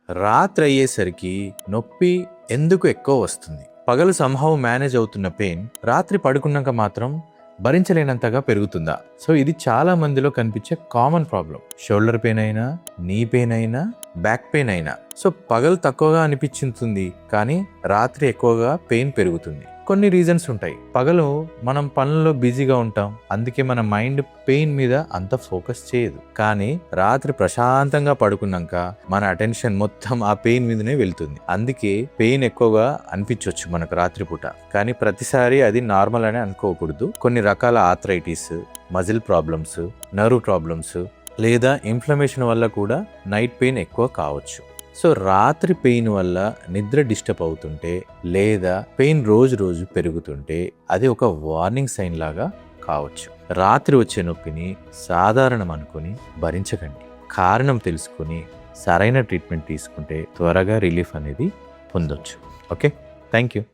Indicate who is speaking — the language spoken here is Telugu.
Speaker 1: రాత్రి అయ్యేసరికి నొప్పి ఎందుకు ఎక్కువ వస్తుంది? పగలు సంహౌ మేనేజ్ అవుతున్న పెయిన్ రాత్రి పడుకున్నాక మాత్రం భరించలేనంతగా పెరుగుతుందా? సో ఇది చాలా మందిలో కనిపించే కామన్ ప్రాబ్లం. షోల్డర్ పెయిన్ అయినా, నీ పెయిన్ అయినా, బ్యాక్ పెయిన్ అయినా. సో పగలు తక్కువగా అనిపించుతుంది కానీ రాత్రి ఎక్కువగా పెయిన్ పెరుగుతుంది. కొన్ని రీజన్స్ ఉంటాయి. పగలు మనం పనుల్లో బిజీగా ఉంటాం, అందుకే మన మైండ్ పెయిన్ మీద అంత ఫోకస్ చేయదు. కానీ రాత్రి ప్రశాంతంగా పడుకున్నాక మన అటెన్షన్ మొత్తం ఆ పెయిన్ మీదనే వెళ్తుంది. అందుకే పెయిన్ ఎక్కువగా అనిపించవచ్చు మనకు రాత్రిపూట. కానీ ప్రతిసారి అది నార్మల్ అని అనుకోకూడదు. కొన్ని రకాల arthritis, muscle problems, nerve problems లేదా ఇన్ఫ్లమేషన్ వల్ల కూడా నైట్ పెయిన్ ఎక్కువ కావచ్చు. సో రాత్రి పెయిన్ వల్ల నిద్ర డిస్టర్బ్ అవుతుంటే లేదా పెయిన్ రోజు రోజు పెరుగుతుంటే అది ఒక వార్నింగ్ సైన్ లాగా కావచ్చు. రాత్రి వచ్చే నొప్పిని సాధారణం అనుకుని భరించకండి. కారణం తెలుసుకుని సరైన ట్రీట్మెంట్ తీసుకుంటే త్వరగా రిలీఫ్ అనేది పొందొచ్చు. Okay, thank you.